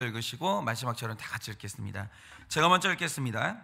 읽으시고 마지막 절은 다 같이 읽겠습니다. 제가 먼저 읽겠습니다.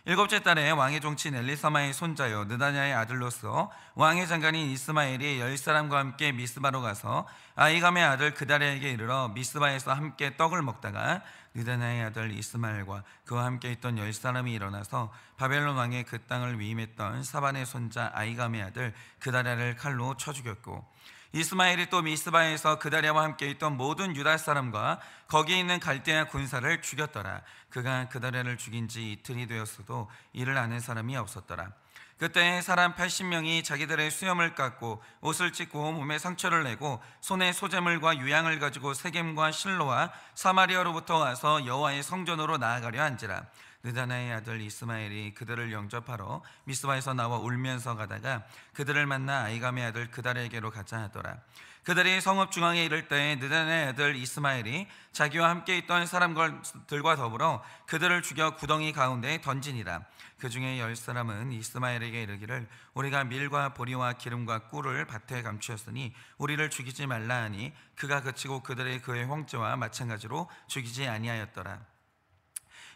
일곱째 달에 왕의 종친 엘리사마의 손자요 느다냐의 아들로서 왕의 장관인 이스마엘이 10사람과 함께 미스바로 가서 아이감의 아들 그다랴에게 이르러 미스바에서 함께 떡을 먹다가 느다냐의 아들 이스마엘과 그와 함께 있던 10사람이 일어나서 바벨론 왕의 그 땅을 위임했던 사반의 손자 아이감의 아들 그다랴를 칼로 쳐 죽였고, 이스마엘이 또 미스바에서 그다랴와 함께 있던 모든 유다 사람과 거기에 있는 갈대아 군사를 죽였더라. 그가 그다랴를 죽인 지 이틀이 되었어도 이를 아는 사람이 없었더라. 그때 사람 80명이 자기들의 수염을 깎고 옷을 찢고 몸에 상처를 내고 손에 소재물과 유향을 가지고 세겜과 실로와 사마리아로부터 와서 여호와의 성전으로 나아가려 한지라. 느다나의 아들 이스마엘이 그들을 영접하러 미스바에서 나와 울면서 가다가 그들을 만나 아이감의 아들 그다랴에게로 가자 하더라. 그들이 성읍 중앙에 이를 때 느다나의 아들 이스마엘이 자기와 함께 있던 사람들과 더불어 그들을 죽여 구덩이 가운데에 던지니라. 그 중에 10사람은 이스마엘에게 이르기를 우리가 밀과 보리와 기름과 꿀을 밭에 감추었으니 우리를 죽이지 말라 하니 그가 그치고 그들의 그의 형제와 마찬가지로 죽이지 아니하였더라.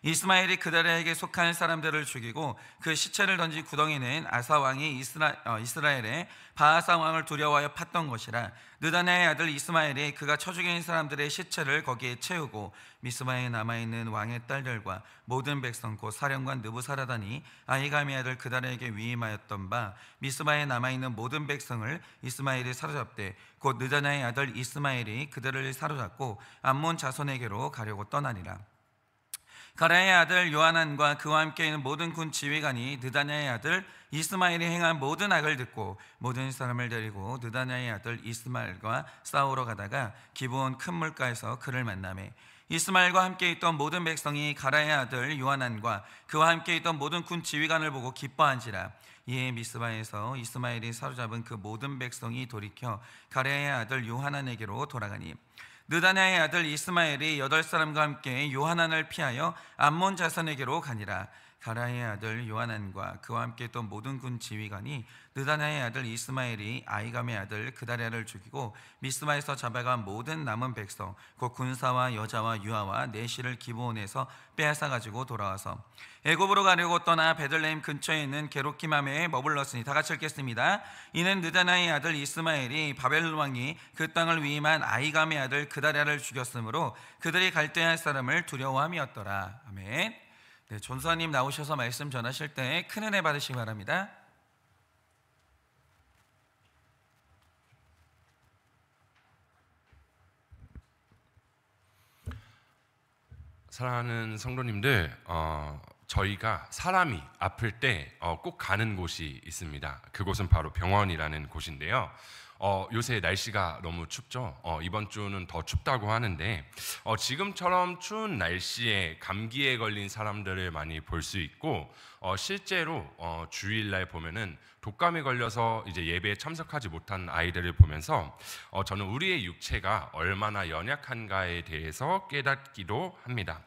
이스마엘이 그다랴에게 속한 사람들을 죽이고 그 시체를 던진 구덩이는 아사 왕이 이스라엘의 바하사 왕을 두려워하여 팠던 것이라. 느다냐의 아들 이스마엘이 그가 쳐 죽인 사람들의 시체를 거기에 채우고 미스바에 남아있는 왕의 딸들과 모든 백성 곧 사령관 느부사라단이 아이감의 아들 그다랴에게 위임하였던 바 미스바에 남아있는 모든 백성을 이스마엘이 사로잡되 곧 느다냐의 아들 이스마엘이 그들을 사로잡고 암몬 자손에게로 가려고 떠나니라. 가랴의 아들 요하난과 그와 함께 있는 모든 군 지휘관이 느다냐의 아들 이스마엘이 행한 모든 악을 듣고 모든 사람을 데리고 느다냐의 아들 이스마엘과 싸우러 가다가 기브온 큰 물가에서 그를 만나매 이스마엘과 함께 있던 모든 백성이 가랴의 아들 요하난과 그와 함께 있던 모든 군 지휘관을 보고 기뻐한지라. 이에 미스바에서 이스마엘이 사로잡은 그 모든 백성이 돌이켜 가랴의 아들 요하난에게로 돌아가니 느다냐의 아들 이스마엘이 8사람과 함께 요하난을 피하여 암몬 자손에게로 가니라. 가랴의 아들 요하난과 그와 함께 있던 모든 군 지휘관이 느다냐의 아들 이스마엘이 아이감의 아들 그다랴를 죽이고 미스바에서 잡아간 모든 남은 백성 곧 군사와 여자와 유아와 내시를 기브온에서 빼앗아 가지고 돌아와서 애굽으로 가려고 떠나 베들레헴 근처에 있는 게로키맘에 머물렀으니. 다 같이 읽겠습니다. 이는 느다냐의 아들 이스마엘이 바벨론 왕이 그 땅을 위임한 아이감의 아들 그다랴를 죽였으므로 그들이 갈대아 사람을 두려워함이었더라. 아멘. 네, 전사님 나오셔서 말씀 전하실 때 큰 은혜 받으시기 바랍니다. 사랑하는 성도님들, 저희가 사람이 아플 때 꼭 가는 곳이 있습니다. 그곳은 바로 병원이라는 곳인데요. 요새 날씨가 너무 춥죠. 이번 주는 더 춥다고 하는데 지금처럼 추운 날씨에 감기에 걸린 사람들을 많이 볼 수 있고 실제로 주일날 보면은 독감에 걸려서 이제 예배에 참석하지 못한 아이들을 보면서 저는 우리의 육체가 얼마나 연약한가에 대해서 깨닫기도 합니다.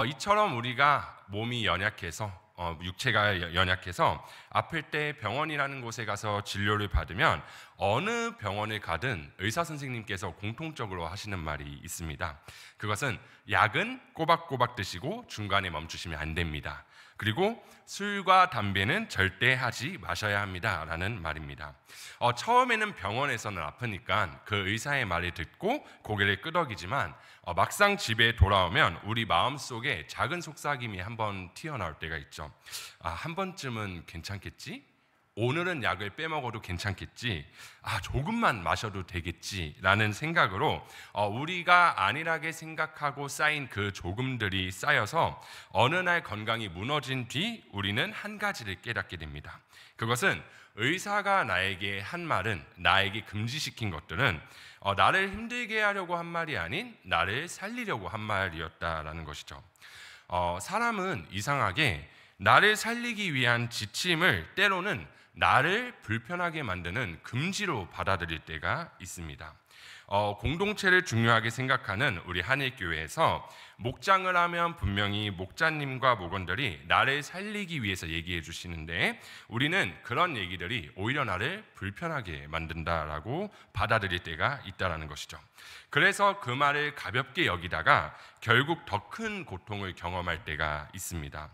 이처럼 우리가 몸이 연약해서 육체가 연약해서 아플 때 병원이라는 곳에 가서 진료를 받으면 어느 병원을 가든 의사 선생님께서 공통적으로 하시는 말이 있습니다. 그것은 약은 꼬박꼬박 드시고 중간에 멈추시면 안 됩니다. 그리고 술과 담배는 절대 하지 마셔야 합니다 라는 말입니다. 처음에는 병원에서는 아프니까 그 의사의 말을 듣고 고개를 끄덕이지만 막상 집에 돌아오면 우리 마음속에 작은 속삭임이 한번 튀어나올 때가 있죠. 한 번쯤은 괜찮겠지? 오늘은 약을 빼먹어도 괜찮겠지? 조금만 마셔도 되겠지? 라는 생각으로 우리가 안일하게 생각하고 쌓인 그 조금들이 쌓여서 어느 날 건강이 무너진 뒤 우리는 한 가지를 깨닫게 됩니다. 그것은 의사가 나에게 한 말은, 나에게 금지시킨 것들은 나를 힘들게 하려고 한 말이 아닌 나를 살리려고 한 말이었다라는 것이죠. 사람은 이상하게 나를 살리기 위한 지침을 때로는 나를 불편하게 만드는 금지로 받아들일 때가 있습니다. 공동체를 중요하게 생각하는 우리 한일교회에서 목장을 하면 분명히 목자님과 목원들이 나를 살리기 위해서 얘기해 주시는데, 우리는 그런 얘기들이 오히려 나를 불편하게 만든다라고 받아들일 때가 있다라는 것이죠. 그래서 그 말을 가볍게 여기다가 결국 더 큰 고통을 경험할 때가 있습니다.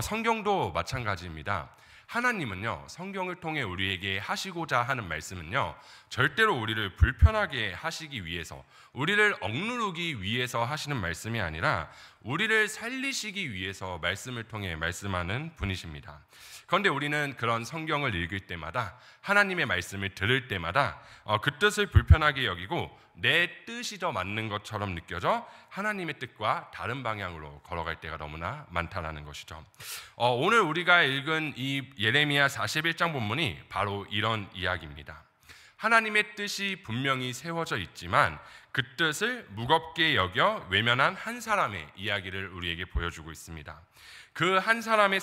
성경도 마찬가지입니다. 하나님은요, 성경을 통해 우리에게 하시고자 하는 말씀은요, 절대로 우리를 불편하게 하시기 위해서, 우리를 억누르기 위해서 하시는 말씀이 아니라 우리를 살리시기 위해서 말씀을 통해 말씀하는 분이십니다. 그런데 우리는 그런 성경을 읽을 때마다, 하나님의 말씀을 들을 때마다 그 뜻을 불편하게 여기고 내 뜻이 더 맞는 것처럼 느껴져 하나님의 뜻과 다른 방향으로 걸어갈 때가 너무나 많다라는 것이죠. 오늘 우리가 읽은 이 예레미야 41장 본문이 바로 이런 이야기입니다. 하나님의 뜻이 분명히 세워져 있지만 그 뜻을 무겁게 여겨 외면한 한 사람의 이야기를 우리에게 보여주고 있습니다. 그 한 사람의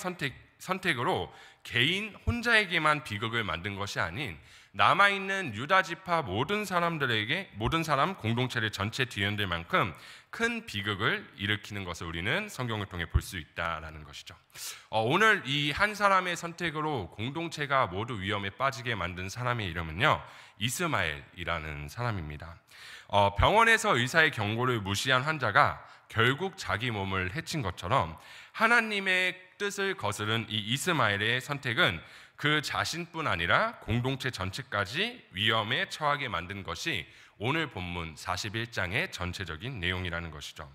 선택으로 개인 혼자에게만 비극을 만든 것이 아닌 남아있는 유다 지파 모든 사람 공동체를 전체 뒤흔들 만큼 큰 비극을 일으키는 것을 우리는 성경을 통해 볼 수 있다라는 것이죠. 오늘 이 한 사람의 선택으로 공동체가 모두 위험에 빠지게 만든 사람의 이름은요, 이스마엘이라는 사람입니다. 병원에서 의사의 경고를 무시한 환자가 결국 자기 몸을 해친 것처럼 하나님의 뜻을 거스른 이 이스마엘의 선택은 그 자신뿐 아니라 공동체 전체까지 위험에 처하게 만든 것이 오늘 본문 41장의 전체적인 내용이라는 것이죠.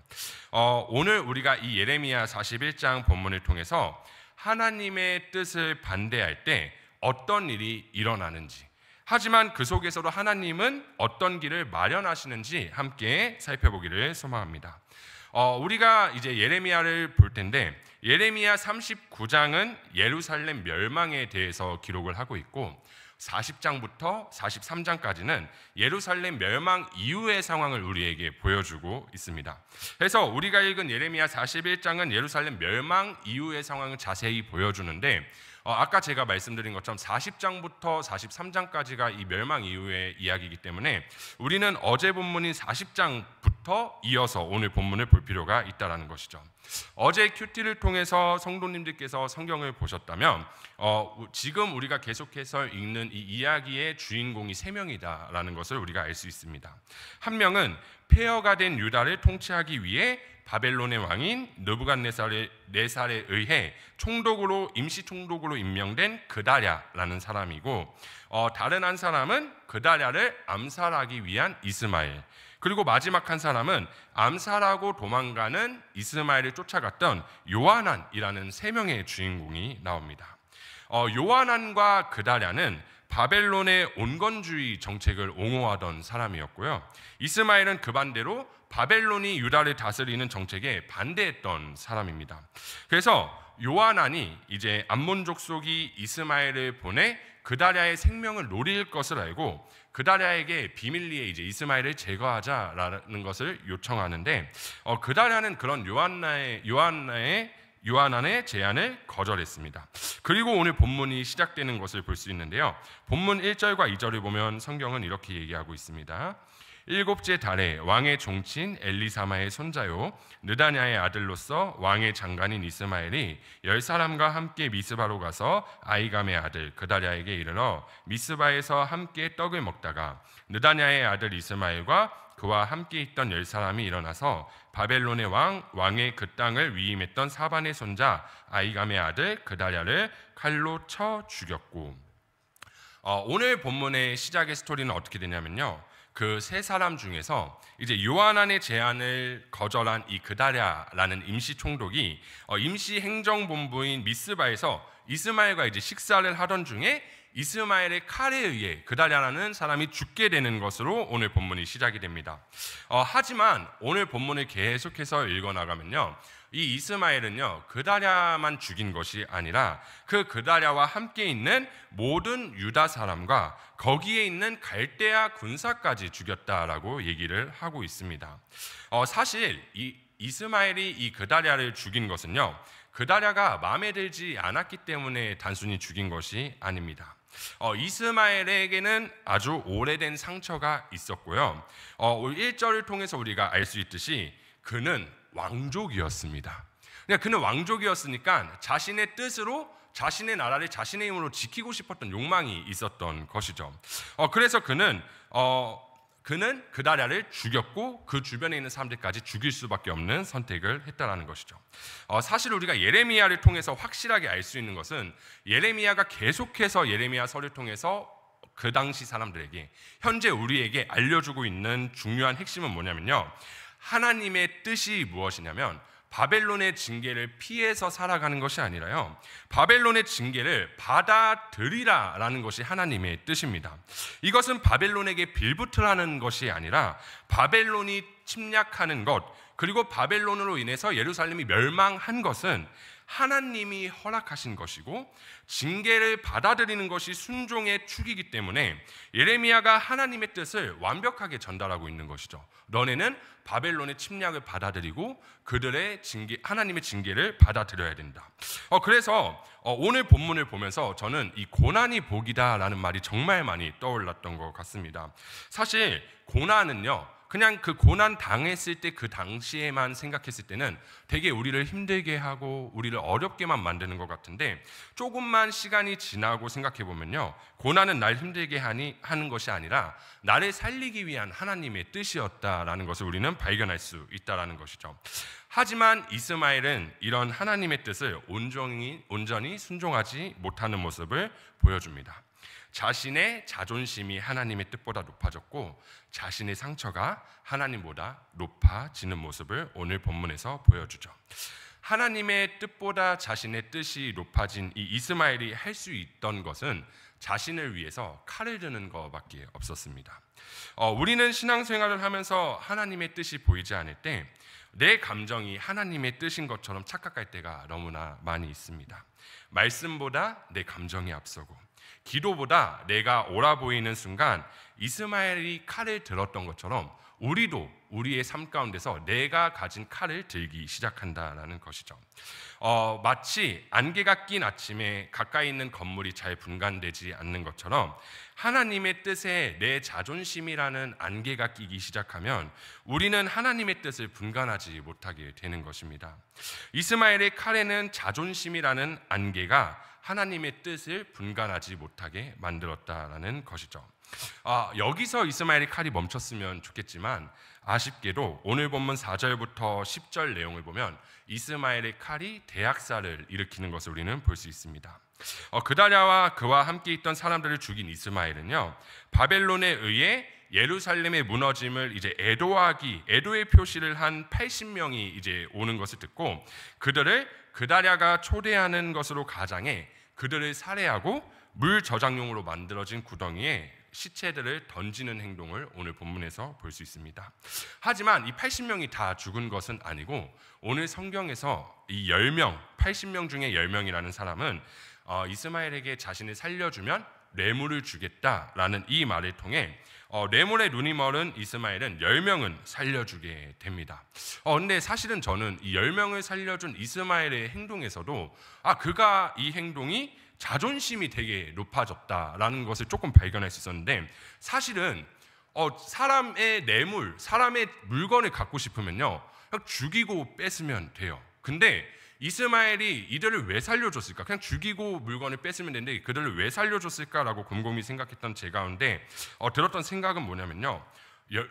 오늘 우리가 이 예레미야 41장 본문을 통해서 하나님의 뜻을 반대할 때 어떤 일이 일어나는지, 하지만 그 속에서도 하나님은 어떤 길을 마련하시는지 함께 살펴보기를 소망합니다. 우리가 이제 예레미야를 볼 텐데, 예레미야 39장은 예루살렘 멸망에 대해서 기록을 하고 있고 40장부터 43장까지는 예루살렘 멸망 이후의 상황을 우리에게 보여주고 있습니다. 그래서 우리가 읽은 예레미야 41장은 예루살렘 멸망 이후의 상황을 자세히 보여주는데, 아까 제가 말씀드린 것처럼 40장부터 43장까지가 이 멸망 이후의 이야기이기 때문에 우리는 어제 본문인 40장부터 이어서 오늘 본문을 볼 필요가 있다는 것이죠. 어제 큐티를 통해서 성도님들께서 성경을 보셨다면 지금 우리가 계속해서 읽는 이 이야기의 주인공이 3명이다라는 것을 우리가 알 수 있습니다. 한 명은 폐허가 된 유다를 통치하기 위해 바벨론의 왕인 느부갓네살에 의해 임시 총독으로 임명된 그다랴라는 사람이고, 다른 한 사람은 그다랴를 암살하기 위한 이스마엘, 그리고 마지막 한 사람은 암살하고 도망가는 이스마엘을 쫓아갔던 요하난이라는 3명의 주인공이 나옵니다. 요하난과 그다랴는 바벨론의 온건주의 정책을 옹호하던 사람이었고요, 이스마엘은 그 반대로 바벨론이 유다를 다스리는 정책에 반대했던 사람입니다. 그래서 요하난이 이제 암몬 족속이 이스마엘을 보내 그다랴의 생명을 노릴 것을 알고 그다랴에게 비밀리에 이제 이스마엘을 제거하자라는 것을 요청하는데, 그다랴는 그런 요하난의 제안을 거절했습니다. 그리고 오늘 본문이 시작되는 것을 볼 수 있는데요, 본문 1절과 2절을 보면 성경은 이렇게 얘기하고 있습니다. 7째 달에 왕의 종친 엘리사마의 손자요 느다냐의 아들로서 왕의 장관인 이스마엘이 10사람과 함께 미스바로 가서 아이감의 아들 그다랴에게 이르러 미스바에서 함께 떡을 먹다가 느다냐의 아들 이스마엘과 그와 함께 있던 10사람이 일어나서 바벨론의 왕의 그 땅을 위임했던 사반의 손자 아이감의 아들 그다랴를 칼로 쳐 죽였고, 오늘 본문의 시작의 스토리는 어떻게 되냐면요, 그 3사람 중에서 이제 요하난의 제안을 거절한 이 그다랴라는 임시 총독이 임시 행정본부인 미스바에서 이스마엘과 이제 식사를 하던 중에 이스마엘의 칼에 의해 그다랴라는 사람이 죽게 되는 것으로 오늘 본문이 시작이 됩니다. 하지만 오늘 본문을 계속해서 읽어나가면요, 이 이스마엘은요 그다랴만 죽인 것이 아니라 그 그다랴와 함께 있는 모든 유다 사람과 거기에 있는 갈대아 군사까지 죽였다라고 얘기를 하고 있습니다. 사실 이 이스마엘이 이 그다랴를 죽인 것은요, 그다랴가 마음에 들지 않았기 때문에 단순히 죽인 것이 아닙니다. 이스마엘에게는 아주 오래된 상처가 있었고요. 1절을 통해서 우리가 알 수 있듯이 그는 왕족이었습니다. 그러니까 그는 왕족이었으니까 자신의 뜻으로 자신의 나라를 자신의 힘으로 지키고 싶었던 욕망이 있었던 것이죠. 그래서 그는 그다랴를 죽였고 그 주변에 있는 사람들까지 죽일 수밖에 없는 선택을 했다라는 것이죠. 사실 우리가 예레미야를 통해서 확실하게 알 수 있는 것은 예레미야가 계속해서 예레미야서를 통해서 그 당시 사람들에게 현재 우리에게 알려주고 있는 중요한 핵심은 뭐냐면요, 하나님의 뜻이 무엇이냐면 바벨론의 징계를 피해서 살아가는 것이 아니라요, 바벨론의 징계를 받아들이라라는 것이 하나님의 뜻입니다. 이것은 바벨론에게 빌붙으라는 것이 아니라 바벨론이 침략하는 것, 그리고 바벨론으로 인해서 예루살렘이 멸망한 것은 하나님이 허락하신 것이고 징계를 받아들이는 것이 순종의 축이기 때문에 예레미야가 하나님의 뜻을 완벽하게 전달하고 있는 것이죠. 너네는 바벨론의 침략을 받아들이고 그들의 하나님의 징계를 받아들여야 된다. 그래서 오늘 본문을 보면서 저는 이 고난이 복이다라는 말이 정말 많이 떠올랐던 것 같습니다. 사실 고난은요, 그냥 그 고난 당했을 때 그 당시에만 생각했을 때는 되게 우리를 힘들게 하고 우리를 어렵게만 만드는 것 같은데, 조금만 시간이 지나고 생각해 보면요, 고난은 날 힘들게 하는 것이 아니라 나를 살리기 위한 하나님의 뜻이었다라는 것을 우리는 발견할 수 있다라는 것이죠. 하지만 이스마엘은 이런 하나님의 뜻을 온전히 순종하지 못하는 모습을 보여줍니다. 자신의 자존심이 하나님의 뜻보다 높아졌고 자신의 상처가 하나님보다 높아지는 모습을 오늘 본문에서 보여주죠. 하나님의 뜻보다 자신의 뜻이 높아진 이 이스마엘이 할 수 있던 것은 자신을 위해서 칼을 드는 것밖에 없었습니다. 우리는 신앙생활을 하면서 하나님의 뜻이 보이지 않을 때 내 감정이 하나님의 뜻인 것처럼 착각할 때가 너무나 많이 있습니다. 말씀보다 내 감정이 앞서고 기도보다 내가 옳아 보이는 순간 이스마엘이 칼을 들었던 것처럼 우리도 우리의 삶 가운데서 내가 가진 칼을 들기 시작한다라는 것이죠. 마치 안개가 낀 아침에 가까이 있는 건물이 잘 분간되지 않는 것처럼 하나님의 뜻에 내 자존심이라는 안개가 끼기 시작하면 우리는 하나님의 뜻을 분간하지 못하게 되는 것입니다. 이스마엘의 칼에는 자존심이라는 안개가 하나님의 뜻을 분간하지 못하게 만들었다라는 것이죠. 여기서 이스마엘의 칼이 멈췄으면 좋겠지만 아쉽게도 오늘 본문 4절부터 10절 내용을 보면 이스마엘의 칼이 대학살을 일으키는 것을 우리는 볼 수 있습니다. 그다랴와 그와 함께 있던 사람들을 죽인 이스마엘은요, 바벨론에 의해 예루살렘의 무너짐을 이제 애도의 표시를 한 80명이 이제 오는 것을 듣고 그들을 그다랴가 초대하는 것으로 가장해 그들을 살해하고 물 저장용으로 만들어진 구덩이에 시체들을 던지는 행동을 오늘 본문에서 볼 수 있습니다. 하지만 이 80명이 다 죽은 것은 아니고 오늘 성경에서 이 10명, 80명 중에 10명이라는 사람은 이스마엘에게 자신을 살려주면 뇌물을 주겠다라는 이 말을 통해 뇌물에 눈이 멀은 이스마엘은 10명은 살려주게 됩니다. 근데 사실은 저는 이 10명을 살려준 이스마엘의 행동에서도 그가 이 행동이 자존심이 되게 높아졌다라는 것을 조금 발견할 수 있었는데, 사실은 사람의 뇌물, 사람의 물건을 갖고 싶으면요 그냥 죽이고 뺏으면 돼요. 근데 이스마엘이 이들을 왜 살려줬을까? 그냥 죽이고 물건을 뺏으면 되는데 그들을 왜 살려줬을까라고 곰곰이 생각했던 제 가운데 들었던 생각은 뭐냐면요,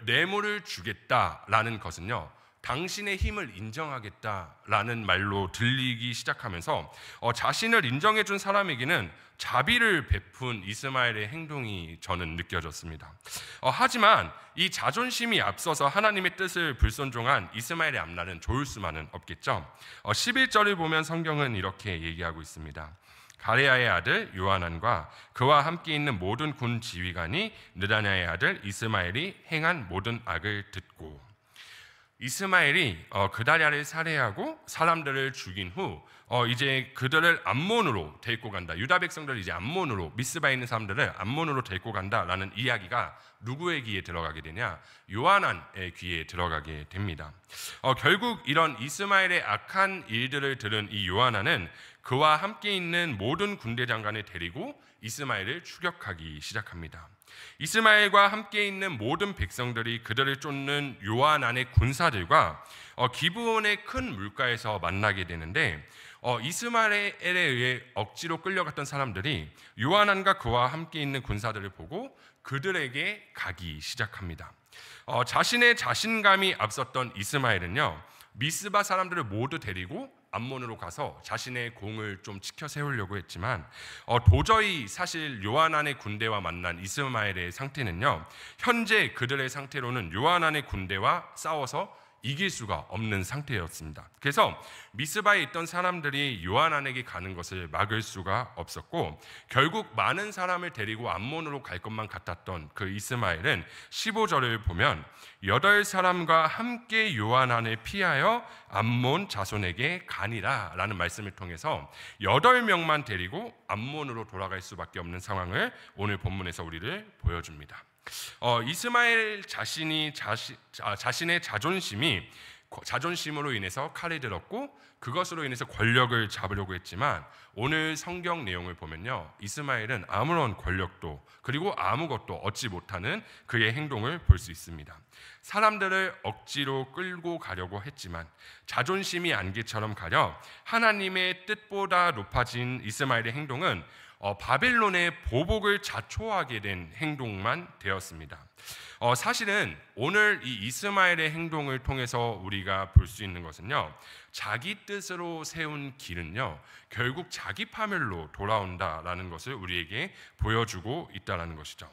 뇌물을 주겠다라는 것은요 당신의 힘을 인정하겠다라는 말로 들리기 시작하면서 자신을 인정해준 사람에게는 자비를 베푼 이스마엘의 행동이 저는 느껴졌습니다. 하지만 이 자존심이 앞서서 하나님의 뜻을 불순종한 이스마엘의 앞날은 좋을 수만은 없겠죠. 11절을 보면 성경은 이렇게 얘기하고 있습니다. 가레야의 아들 요하난과 그와 함께 있는 모든 군 지휘관이 느다냐의 아들 이스마엘이 행한 모든 악을 듣고, 이스마엘이 그다랴를 살해하고 사람들을 죽인 후 이제 그들을 암몬으로 데리고 간다. 유다 백성들을 이제 암몬으로, 미스바에 있는 사람들을 암몬으로 데리고 간다라는 이야기가 누구의 귀에 들어가게 되냐? 요하난의 귀에 들어가게 됩니다. 결국 이런 이스마엘의 악한 일들을 들은 이 요하난은 그와 함께 있는 모든 군대 장관을 데리고 이스마엘을 추격하기 시작합니다. 이스마엘과 함께 있는 모든 백성들이 그들을 쫓는 요하난의 군사들과 기브온의 큰 물가에서 만나게 되는데, 이스마엘에 의해 억지로 끌려갔던 사람들이 요하난과 그와 함께 있는 군사들을 보고 그들에게 가기 시작합니다. 자신의 자신감이 앞섰던 이스마엘은요, 미스바 사람들을 모두 데리고 암몬으로 가서 자신의 공을 좀 치켜 세우려고 했지만 도저히 사실 요하난의 군대와 만난 이스마엘의 상태는요, 현재 그들의 상태로는 요하난의 군대와 싸워서 이길 수가 없는 상태였습니다. 그래서 미스바에 있던 사람들이 요하난에게 가는 것을 막을 수가 없었고, 결국 많은 사람을 데리고 암몬으로 갈 것만 같았던 그 이스마엘은 15절을 보면 8사람과 함께 요하난을 피하여 암몬 자손에게 가니라 라는 말씀을 통해서 8명만 데리고 암몬으로 돌아갈 수밖에 없는 상황을 오늘 본문에서 우리를 보여줍니다. 이스마엘 자신이 자신의 자존심으로 인해서 칼을 들었고 그것으로 인해서 권력을 잡으려고 했지만, 오늘 성경 내용을 보면요, 이스마엘은 아무런 권력도 그리고 아무것도 얻지 못하는 그의 행동을 볼 수 있습니다. 사람들을 억지로 끌고 가려고 했지만 자존심이 안개처럼 가려 하나님의 뜻보다 높아진 이스마엘의 행동은 바벨론의 보복을 자초하게 된 행동만 되었습니다. 사실은 오늘 이 이스마엘의 행동을 통해서 우리가 볼 수 있는 것은요, 자기 뜻으로 세운 길은요 결국 자기 파멸로 돌아온다라는 것을 우리에게 보여주고 있다는 것이죠.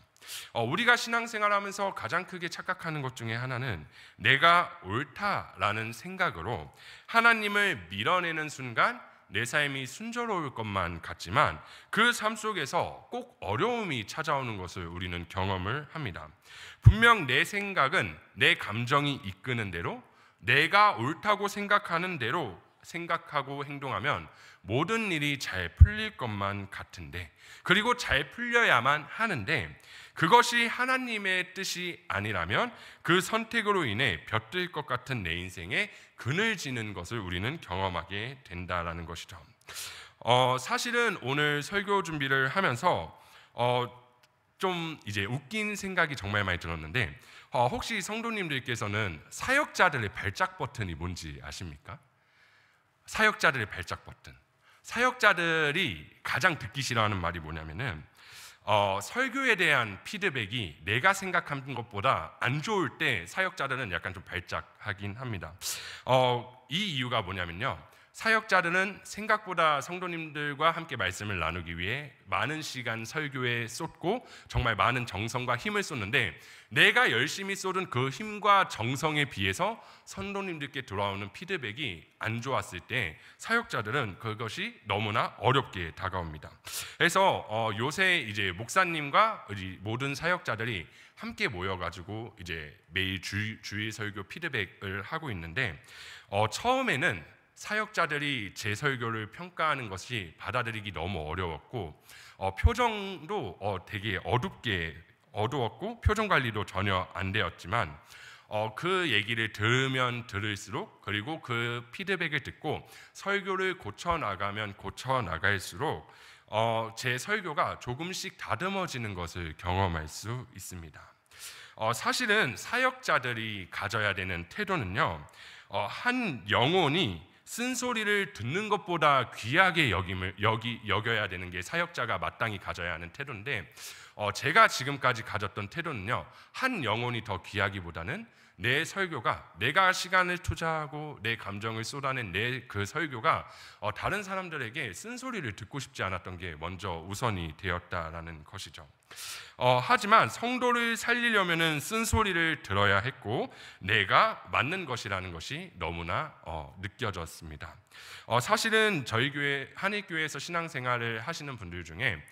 우리가 신앙생활하면서 가장 크게 착각하는 것 중에 하나는 내가 옳다라는 생각으로 하나님을 밀어내는 순간 내 삶이 순조로울 것만 같지만 그 삶 속에서 꼭 어려움이 찾아오는 것을 우리는 경험을 합니다. 분명 내 생각은 내 감정이 이끄는 대로, 내가 옳다고 생각하는 대로 생각하고 행동하면 모든 일이 잘 풀릴 것만 같은데, 그리고 잘 풀려야만 하는데, 그것이 하나님의 뜻이 아니라면 그 선택으로 인해 벼뜰 것 같은 내 인생에 그늘지는 것을 우리는 경험하게 된다라는 것이죠. 사실은 오늘 설교 준비를 하면서 좀 이제 웃긴 생각이 정말 많이 들었는데, 혹시 성도님들께서는 사역자들의 발작 버튼이 뭔지 아십니까? 사역자들의 발작 버튼. 사역자들이 가장 듣기 싫어하는 말이 뭐냐면은 설교에 대한 피드백이 내가 생각한 것보다 안 좋을 때 사역자들은 약간 좀 발작하긴 합니다. 이 이유가 뭐냐면요, 사역자들은 생각보다 성도님들과 함께 말씀을 나누기 위해 많은 시간 설교에 쏟고 정말 많은 정성과 힘을 쏟는데, 내가 열심히 쏟은 그 힘과 정성에 비해서 성도님들께 돌아오는 피드백이 안 좋았을 때 사역자들은 그것이 너무나 어렵게 다가옵니다. 그래서 요새 이제 목사님과 모든 사역자들이 함께 모여가지고 이제 매일 주일 설교 피드백을 하고 있는데, 처음에는 사역자들이 제 설교를 평가하는 것이 받아들이기 너무 어려웠고, 표정도 되게 어두웠고 표정 관리도 전혀 안 되었지만, 그 얘기를 들으면 들을수록, 그리고 그 피드백을 듣고 설교를 고쳐나가면 고쳐나갈수록 제 설교가 조금씩 다듬어지는 것을 경험할 수 있습니다. 사실은 사역자들이 가져야 되는 태도는요, 한 영혼이 쓴소리를 듣는 것보다 귀하게 여겨야 되는 게 사역자가 마땅히 가져야 하는 태도인데, 제가 지금까지 가졌던 태도는요, 한 영혼이 더 귀하기보다는 내 설교가, 내가 시간을 투자하고 내 감정을 쏟아낸 내 그 설교가 다른 사람들에게 쓴소리를 듣고 싶지 않았던 게 먼저 우선이 되었다라는 것이죠. 하지만 성도를 살리려면은 쓴소리를 들어야 했고 내가 맞는 것이라는 것이 너무나 느껴졌습니다. 사실은 저희 교회 한일교회에서 신앙생활을 하시는 분들 중에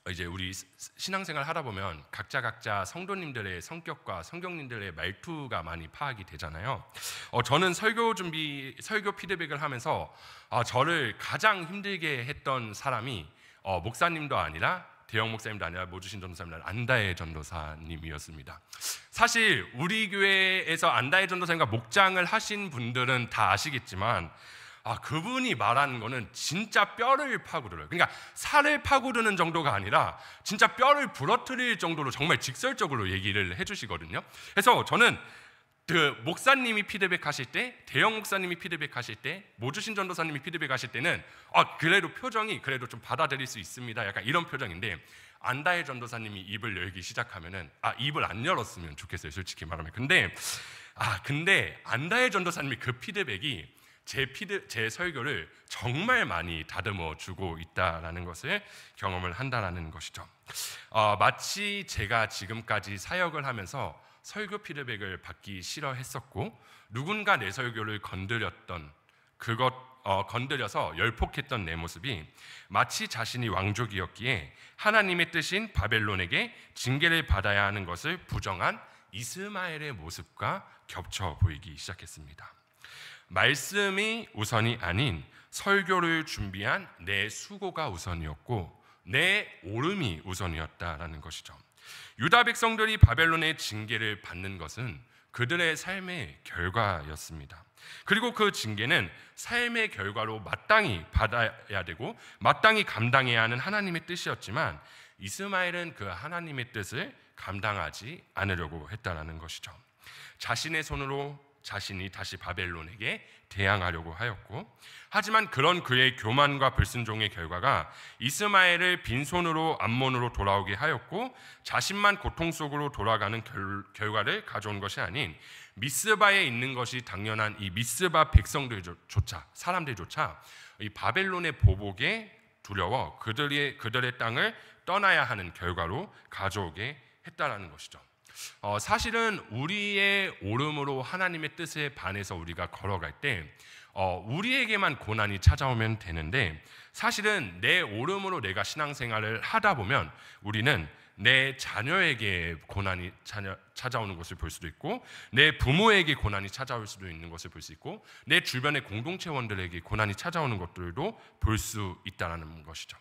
이제 우리 신앙생활 하다 보면 각자 성도님들의 성격과 성경님들의 말투가 많이 파악이 되잖아요. 저는 설교 피드백을 하면서 저를 가장 힘들게 했던 사람이 목사님도 아니라 대형 목사님도 아니라 모주신 전도사님 안다혜 전도사님이었습니다. 사실 우리 교회에서 안다혜 전도사님과 목장을 하신 분들은 다 아시겠지만 그분이 말하는 거는 진짜 뼈를 파고들어요. 그러니까 살을 파고드는 정도가 아니라 진짜 뼈를 부러뜨릴 정도로 정말 직설적으로 얘기를 해주시거든요. 그래서 저는 그 목사님이 피드백하실 때, 대형 목사님이 피드백하실 때, 모주신 전도사님이 피드백하실 때는 그래도 표정이 그래도 좀 받아들일 수 있습니다. 약간 이런 표정인데 안다혜 전도사님이 입을 열기 시작하면은 입을 안 열었으면 좋겠어요. 솔직히 말하면. 근데 안다혜 전도사님이 그 피드백이 제 설교를 정말 많이 다듬어 주고 있다라는 것을 경험을 한다라는 것이죠. 마치 제가 지금까지 사역을 하면서 설교 피드백을 받기 싫어했었고 누군가 내 설교를 건드려서 열폭했던 내 모습이 마치 자신이 왕족이었기에 하나님의 뜻인 바벨론에게 징계를 받아야 하는 것을 부정한 이스마엘의 모습과 겹쳐 보이기 시작했습니다. 말씀이 우선이 아닌 설교를 준비한 내 수고가 우선이었고 내 오름이 우선이었다라는 것이죠. 유다 백성들이 바벨론의 징계를 받는 것은 그들의 삶의 결과였습니다. 그리고 그 징계는 삶의 결과로 마땅히 받아야 되고 마땅히 감당해야 하는 하나님의 뜻이었지만 이스마엘은 그 하나님의 뜻을 감당하지 않으려고 했다라는 것이죠. 자신의 손으로 자신이 다시 바벨론에게 대항하려고 하였고, 하지만 그런 그의 교만과 불순종의 결과가 이스마엘을 빈손으로 암몬으로 돌아오게 하였고 자신만 고통 속으로 돌아가는 결과를 가져온 것이 아닌 미스바에 있는 것이 당연한 이 미스바 사람들조차 이 바벨론의 보복에 두려워 그들의 땅을 떠나야 하는 결과로 가져오게 했다라는 것이죠. 사실은 우리의 오름으로 하나님의 뜻에 반해서 우리가 걸어갈 때 우리에게만 고난이 찾아오면 되는데, 사실은 내 오름으로 내가 신앙생활을 하다 보면 우리는 내 자녀에게 고난이 찾아오는 것을 볼 수도 있고, 내 부모에게 고난이 찾아올 수도 있는 것을 볼 수 있고, 내 주변의 공동체원들에게 고난이 찾아오는 것들도 볼 수 있다는 것이죠.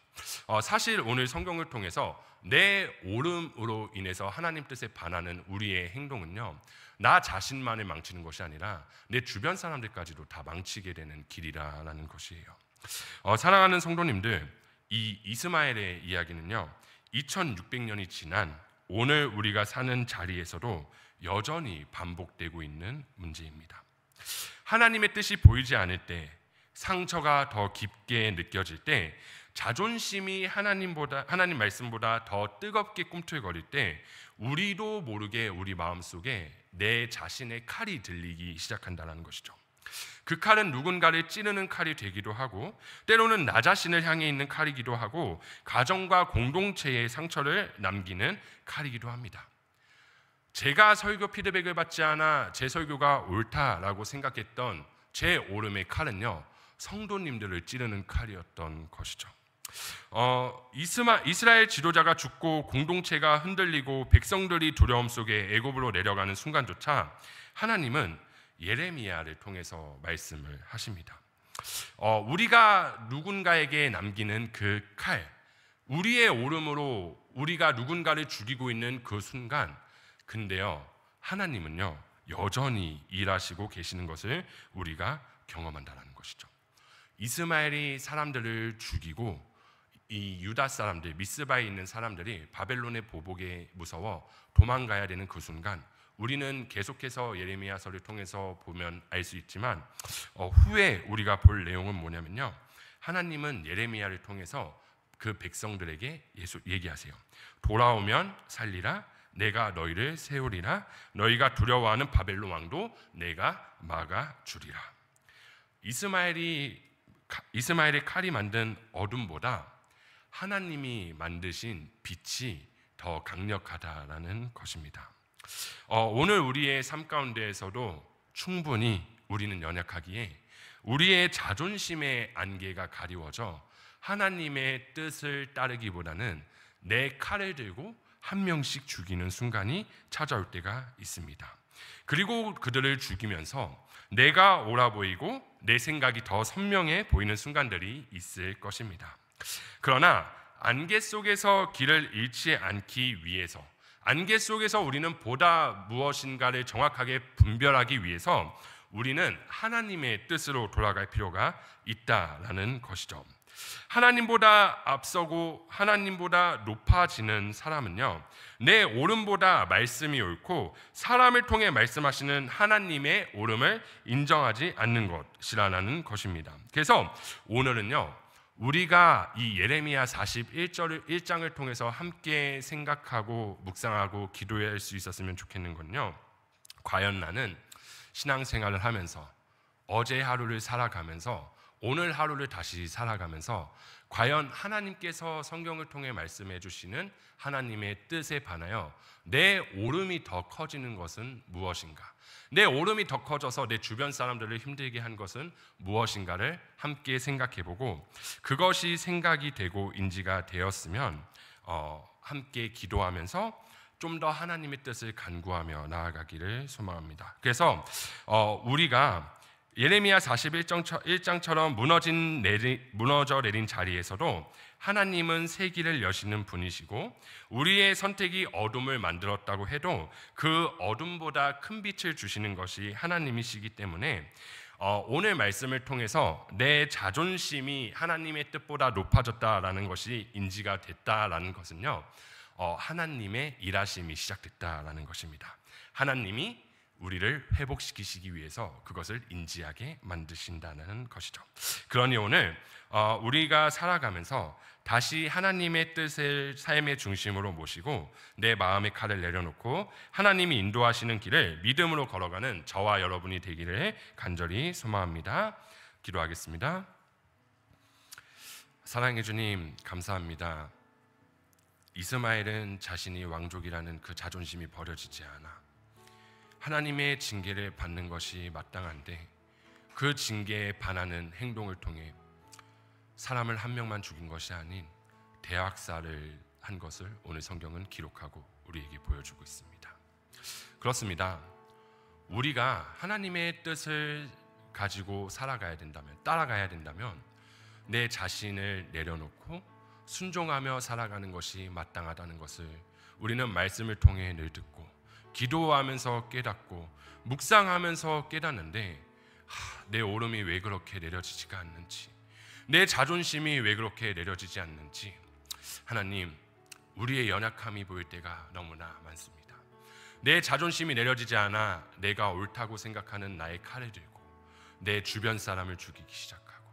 사실 오늘 성경을 통해서 내 오름으로 인해서 하나님 뜻에 반하는 우리의 행동은요, 나 자신만을 망치는 것이 아니라 내 주변 사람들까지도 다 망치게 되는 길이라는 것이에요. 사랑하는 성도님들, 이 이스마엘의 이야기는요 2600년이 지난 오늘 우리가 사는 자리에서도 여전히 반복되고 있는 문제입니다. 하나님의 뜻이 보이지 않을 때, 상처가 더 깊게 느껴질 때, 자존심이 하나님 말씀보다 더 뜨겁게 꿈틀거릴 때 우리도 모르게 우리 마음속에 내 자신의 칼이 들리기 시작한다는 것이죠. 그 칼은 누군가를 찌르는 칼이 되기도 하고, 때로는 나 자신을 향해 있는 칼이기도 하고, 가정과 공동체의 상처를 남기는 칼이기도 합니다. 제가 설교 피드백을 받지 않아 제 설교가 옳다라고 생각했던 제 오름의 칼은요, 성도님들을 찌르는 칼이었던 것이죠. 이스라엘 지도자가 죽고 공동체가 흔들리고 백성들이 두려움 속에 애굽으로 내려가는 순간조차 하나님은 예레미야를 통해서 말씀을 하십니다. 우리가 누군가에게 남기는 그 칼, 우리의 오름으로 우리가 누군가를 죽이고 있는 그 순간, 근데요 하나님은요 여전히 일하시고 계시는 것을 우리가 경험한다는 것이죠. 이스마엘이 사람들을 죽이고 이 유다 사람들, 미스바에 있는 사람들이 바벨론의 보복에 무서워 도망가야 되는 그 순간, 우리는 계속해서 예레미야서를 통해서 보면 알 수 있지만 후에 우리가 볼 내용은 뭐냐면요, 하나님은 예레미야를 통해서 그 백성들에게 얘기하세요. 돌아오면 살리라, 내가 너희를 세우리라, 너희가 두려워하는 바벨론 왕도 내가 막아주리라. 이스마엘의 칼이 만든 어둠보다 하나님이 만드신 빛이 더 강력하다라는 것입니다. 오늘 우리의 삶 가운데에서도 충분히 우리는 연약하기에 우리의 자존심의 안개가 가리워져 하나님의 뜻을 따르기보다는 내 칼을 들고 한 명씩 죽이는 순간이 찾아올 때가 있습니다. 그리고 그들을 죽이면서 내가 옳아 보이고 내 생각이 더 선명해 보이는 순간들이 있을 것입니다. 그러나 안개 속에서 길을 잃지 않기 위해서, 안개 속에서 우리는 보다 무엇인가를 정확하게 분별하기 위해서 우리는 하나님의 뜻으로 돌아갈 필요가 있다라는 것이죠. 하나님보다 앞서고 하나님보다 높아지는 사람은요, 내 옳음보다 말씀이 옳고 사람을 통해 말씀하시는 하나님의 옳음을 인정하지 않는 것이라는 것입니다. 그래서 오늘은요, 우리가 이 예레미야 41장을 통해서 함께 생각하고 묵상하고 기도할 수 있었으면 좋겠는 건요, 과연 나는 신앙생활을 하면서 어제 하루를 살아가면서 오늘 하루를 다시 살아가면서 과연 하나님께서 성경을 통해 말씀해 주시는 하나님의 뜻에 반하여 내 옳음이 더 커지는 것은 무엇인가? 내 옳음이 더 커져서 내 주변 사람들을 힘들게 한 것은 무엇인가를 함께 생각해보고, 그것이 생각이 되고 인지가 되었으면 함께 기도하면서 좀 더 하나님의 뜻을 간구하며 나아가기를 소망합니다. 그래서 우리가 예레미야 41장처럼 무너져 내린 자리에서도 하나님은 새 길을 여시는 분이시고, 우리의 선택이 어둠을 만들었다고 해도 그 어둠보다 큰 빛을 주시는 것이 하나님이시기 때문에 오늘 말씀을 통해서 내 자존심이 하나님의 뜻보다 높아졌다라는 것이 인지가 됐다라는 것은요, 하나님의 일하심이 시작됐다라는 것입니다. 하나님이 우리를 회복시키시기 위해서 그것을 인지하게 만드신다는 것이죠. 그러니 오늘 우리가 살아가면서 다시 하나님의 뜻을 삶의 중심으로 모시고 내 마음의 칼을 내려놓고 하나님이 인도하시는 길을 믿음으로 걸어가는 저와 여러분이 되기를 간절히 소망합니다. 기도하겠습니다. 사랑해 주님, 감사합니다. 이스마엘은 자신이 왕족이라는 그 자존심이 버려지지 않아 하나님의 징계를 받는 것이 마땅한데, 그 징계에 반하는 행동을 통해 사람을 한 명만 죽인 것이 아닌 대학살을 한 것을 오늘 성경은 기록하고 우리에게 보여주고 있습니다. 그렇습니다. 우리가 하나님의 뜻을 가지고 살아가야 된다면, 따라가야 된다면 내 자신을 내려놓고 순종하며 살아가는 것이 마땅하다는 것을 우리는 말씀을 통해 늘 듣고 기도하면서 깨닫고 묵상하면서 깨닫는데, 내 옳음이 왜 그렇게 내려지지가 않는지, 내 자존심이 왜 그렇게 내려지지 않는지, 하나님, 우리의 연약함이 보일 때가 너무나 많습니다. 내 자존심이 내려지지 않아 내가 옳다고 생각하는 나의 칼을 들고 내 주변 사람을 죽이기 시작하고,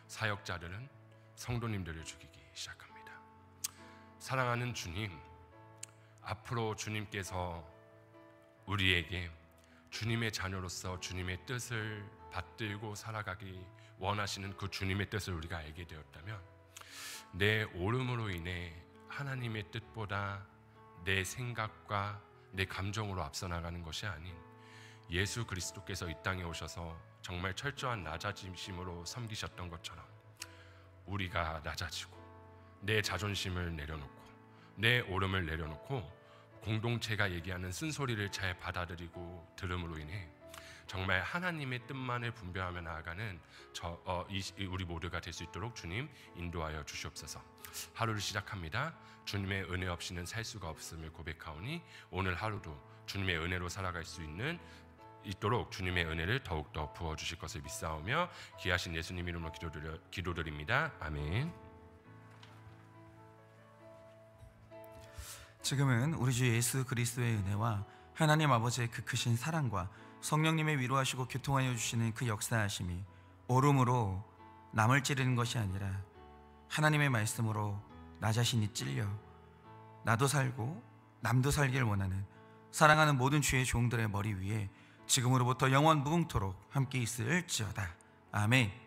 사역자들은 성도님들을 죽이기 시작합니다. 사랑하는 주님, 앞으로 주님께서 우리에게 주님의 자녀로서 주님의 뜻을 받들고 살아가기 원하시는 그 주님의 뜻을 우리가 알게 되었다면, 내 옳음으로 인해 하나님의 뜻보다 내 생각과 내 감정으로 앞서 나가는 것이 아닌 예수 그리스도께서 이 땅에 오셔서 정말 철저한 낮아짐으로 섬기셨던 것처럼 우리가 낮아지고 내 자존심을 내려놓고 내 옳음을 내려놓고 공동체가 얘기하는 쓴소리를 잘 받아들이고 들음으로 인해 정말 하나님의 뜻만을 분별하며 나아가는 우리 모두가 될 수 있도록 주님 인도하여 주시옵소서. 하루를 시작합니다. 주님의 은혜 없이는 살 수가 없음을 고백하오니 오늘 하루도 주님의 은혜로 살아갈 수 있도록 주님의 은혜를 더욱더 부어주실 것을 믿사오며 귀하신 예수님 이름으로 기도드립니다. 아멘. 지금은 우리 주 예수 그리스도의 은혜와 하나님 아버지의 그 크신 사랑과 성령님의 위로하시고 교통하여 주시는 그 역사하심이 옳음으로 남을 찌르는 것이 아니라 하나님의 말씀으로 나 자신이 찔려 나도 살고 남도 살길 원하는 사랑하는 모든 주의 종들의 머리 위에 지금으로부터 영원 무궁토록 함께 있을지어다. 아멘.